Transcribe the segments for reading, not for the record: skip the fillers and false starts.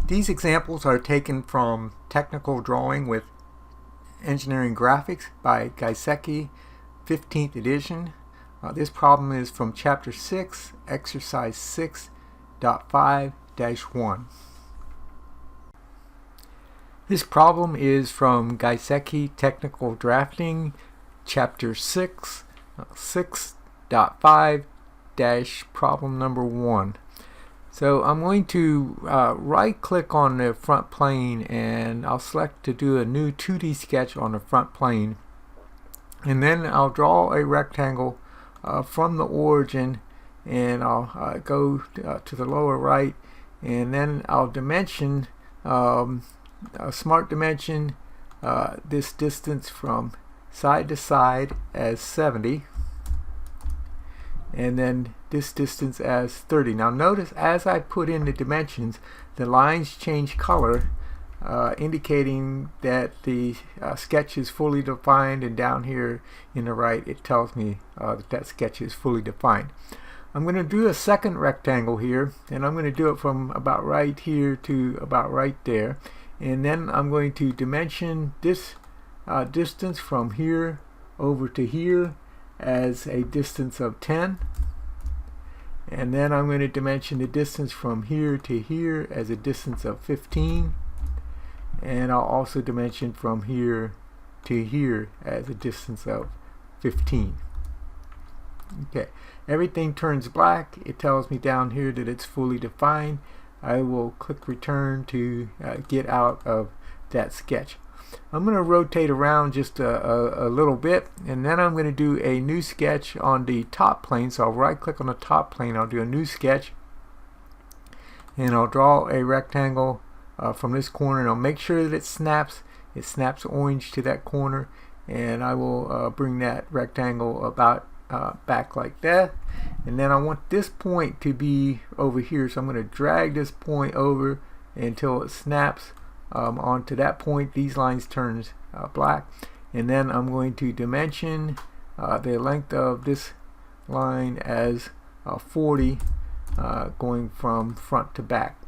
These examples are taken from Technical Drawing with Engineering Graphics by Giesecke, 15th edition. This problem is from Chapter 6, Exercise 6.5-1. This problem is from Giesecke Technical Drafting, Chapter 6, 6.5-problem number 1. So I'm going to right click on the front plane, and I'll select to do a new 2D sketch on the front plane, and then I'll draw a rectangle from the origin, and I'll go to the lower right, and then I'll dimension a smart dimension this distance from side to side as 70, and then this distance as 30. Now notice as I put in the dimensions, the lines change color, indicating that the sketch is fully defined, and down here in the right it tells me that sketch is fully defined. I'm going to do a second rectangle here, and I'm going to do it from about right here to about right there, and then I'm going to dimension this distance from here over to here as a distance of 10, and then I'm going to dimension the distance from here to here as a distance of 15, and I'll also dimension from here to here as a distance of 15. Okay, everything turns black. It tells me down here that it's fully defined. I will click return to get out of that sketch. I'm going to rotate around just a little bit, and then I'm going to do a new sketch on the top plane. So I'll right click on the top plane, I'll do a new sketch, and I'll draw a rectangle from this corner, and I'll make sure that it snaps orange to that corner, and I will bring that rectangle about back like that. And then I want this point to be over here, so I'm going to drag this point over until it snaps onto that point. These lines turn black, and then I'm going to dimension the length of this line as 40, going from front to back.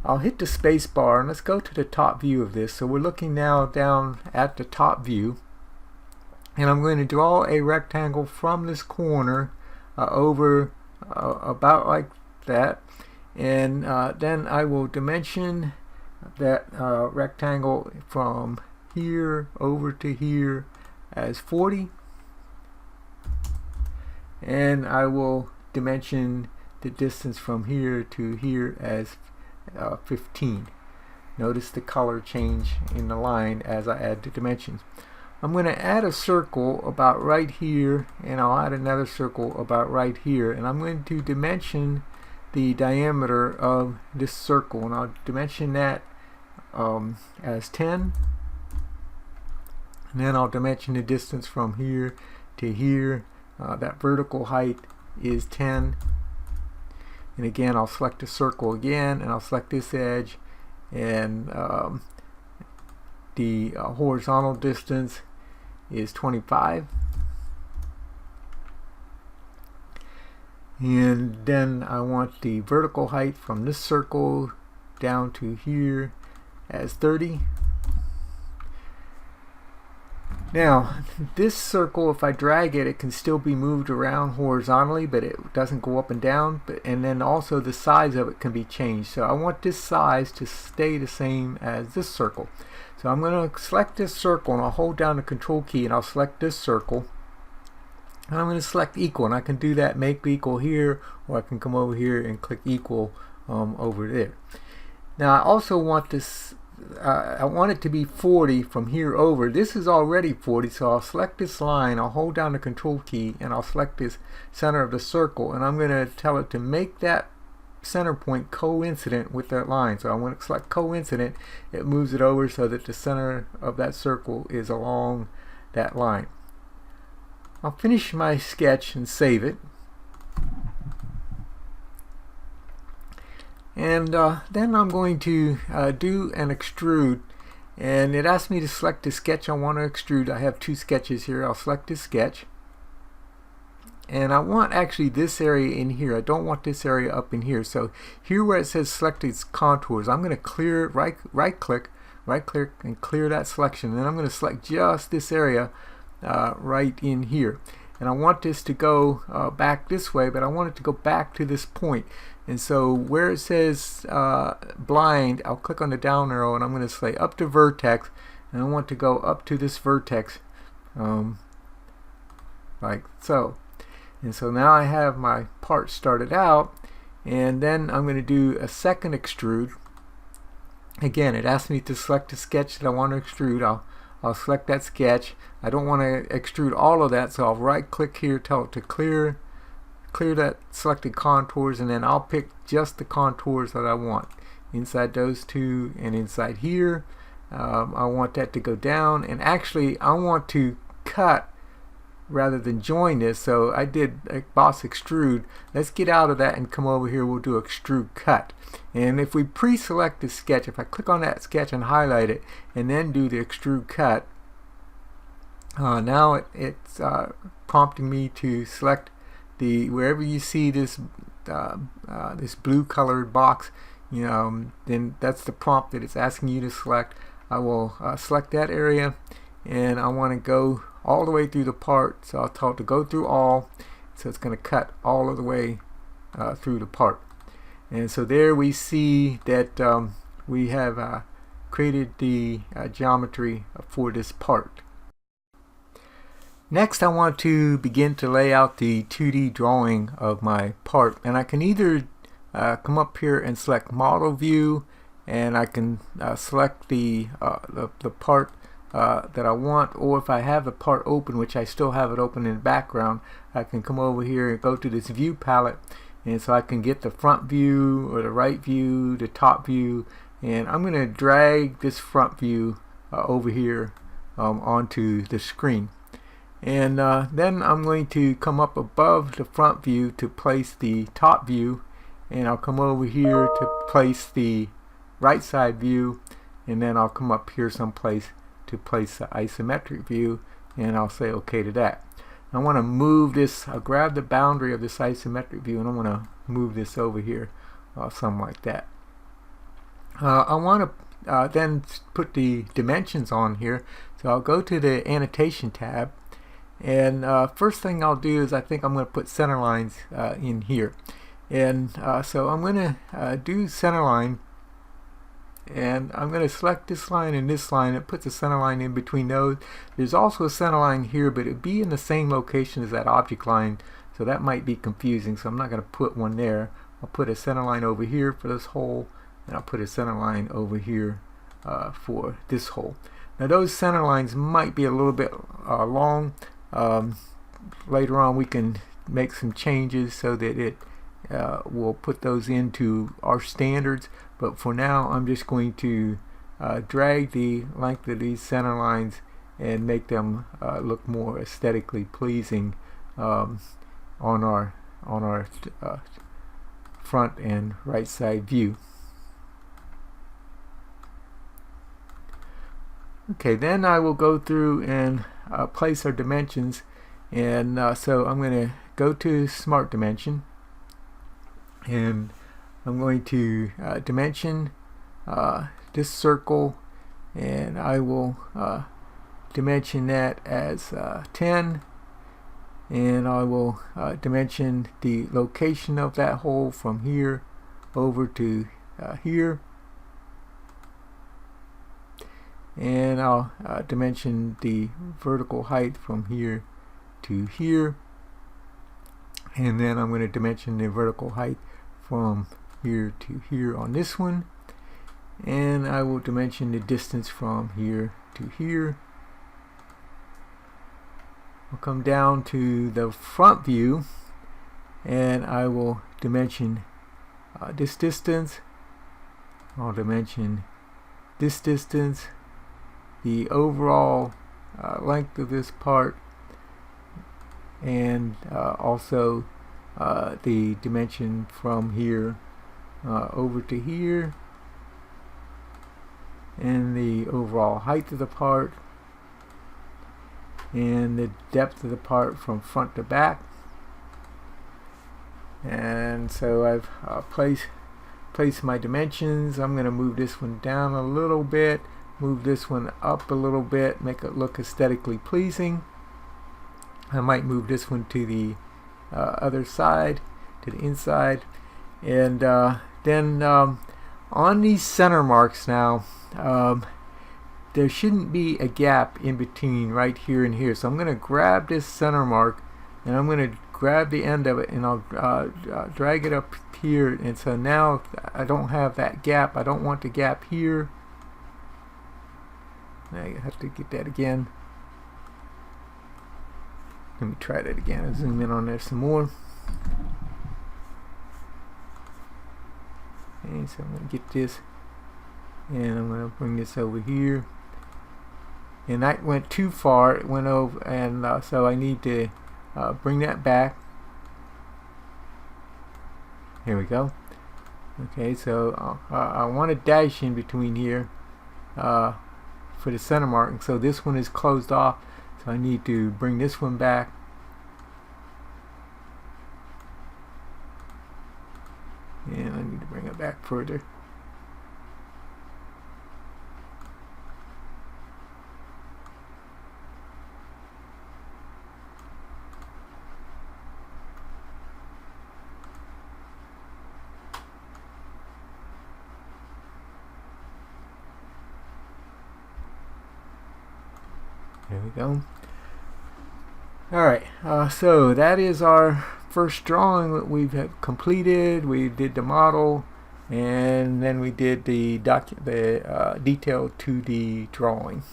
I'll hit the space bar, and let's go to the top view of this. So we're looking now down at the top view, and I'm going to draw a rectangle from this corner over about like that, and then I will dimension that rectangle from here over to here as 40, and I will dimension the distance from here to here as 15. Notice the color change in the line as I add the dimensions. I'm going to add a circle about right here, and I'll add another circle about right here, and I'm going to dimension the diameter of this circle, and I'll dimension that as 10, and then I'll dimension the distance from here to here. That vertical height is 10, and again I'll select a circle again, and I'll select this edge, and the horizontal distance is 25, and then I want the vertical height from this circle down to here as 30. Now this circle, if I drag it, it can still be moved around horizontally, but it doesn't go up and down. And then also the size of it can be changed. So I want this size to stay the same as this circle. So I'm going to select this circle, and I'll hold down the control key, and I'll select this circle, and I'm going to select equal, and I can do that make equal here, or I can come over here and click equal over there. Now I also want this, I want it to be 40 from here over. This is already 40, so I'll select this line, I'll hold down the control key, and I'll select this center of the circle, and I'm going to tell it to make that center point coincident with that line. So I want to select coincident. It moves it over so that the center of that circle is along that line. I'll finish my sketch and save it, and then I'm going to do an extrude, and it asks me to select the sketch I want to extrude. I have two sketches here. I'll select this sketch, and I want actually this area in here. I don't want this area up in here. So here where it says selected contours, I'm going to clear, right click and clear that selection, and then I'm going to select just this area right in here, and I want this to go back this way, but I want it to go back to this point. And so where it says blind, I'll click on the down arrow, and I'm going to say up to vertex, and I want to go up to this vertex like so. And so now I have my part started out, and then I'm going to do a second extrude. Again, it asks me to select a sketch that I want to extrude. I'll select that sketch. I don't want to extrude all of that, so I'll right click here, tell it to clear that selected contours, and then I'll pick just the contours that I want inside those two and inside here. I want that to go down, and actually I want to cut rather than join this, so I did a boss extrude. Let's get out of that and come over here. We'll do extrude cut. And if we pre-select the sketch, if I click on that sketch and highlight it and then do the extrude cut, now it's prompting me to select the, wherever you see this this blue colored box, then that's the prompt that it's asking you to select. I will select that area, and I want to go all the way through the part, so I'll tell it to go through all, so it's going to cut all of the way through the part. And so there we see that we have created the geometry for this part. Next, I want to begin to lay out the 2D drawing of my part, and I can either come up here and select model view, and I can select the part that I want, or if I have the part open, which I still have it open in the background, I can come over here and go to this view palette, and so I can get the front view or the right view, the top view, and I'm going to drag this front view over here onto the screen. And then I'm going to come up above the front view to place the top view, and I'll come over here to place the right side view, and then I'll come up here someplace to place the isometric view, and I'll say OK to that. I want to move this, I'll grab the boundary of this isometric view, and I want to move this over here, something like that. I want to then put the dimensions on here, so I'll go to the annotation tab, and first thing I'll do is I think I'm going to put center lines in here. And so I'm going to do center line, and I'm going to select this line and this line. It puts a center line in between those. There's also a center line here, but it'd be in the same location as that object line, so that might be confusing, so I'm not going to put one there. I'll put a center line over here for this hole, and I'll put a center line over here for this hole. Now those center lines might be a little bit long. Later on we can make some changes so that it we'll put those into our standards, but for now I'm just going to drag the length of these center lines and make them look more aesthetically pleasing on our front and right side view. Okay, then I will go through and place our dimensions, and so I'm going to go to Smart Dimension, and I'm going to dimension this circle, and I will dimension that as 10, and I will dimension the location of that hole from here over to here, and I'll dimension the vertical height from here to here, and then I'm going to dimension the vertical height from here to here on this one, and I will dimension the distance from here to here. I'll come down to the front view, and I will dimension this distance. I'll dimension this distance, the overall length of this part, and also the dimension from here over to here, and the overall height of the part, and the depth of the part from front to back, And so I've placed my dimensions. I'm going to move this one down a little bit, move this one up a little bit, make it look aesthetically pleasing. I might move this one to the other side, to the inside. And then on these center marks now, there shouldn't be a gap in between right here and here. So I'm going to grab this center mark and I'm going to grab the end of it and I'll drag it up here. And so now I don't have that gap. I don't want the gap here. I have to get that again. Let me try that again. I'll zoom in on there some more. Okay, so I'm going to get this and I'm going to bring this over here. And that went too far. It went over, and so I need to bring that back. Here we go. Okay, so I want a dash in between here for the center mark. And so this one is closed off. So I need to bring this one back. And I need to bring it back further. There we go. Alright, so that is our first drawing that we've completed. We did the model and then we did the detail to the drawing.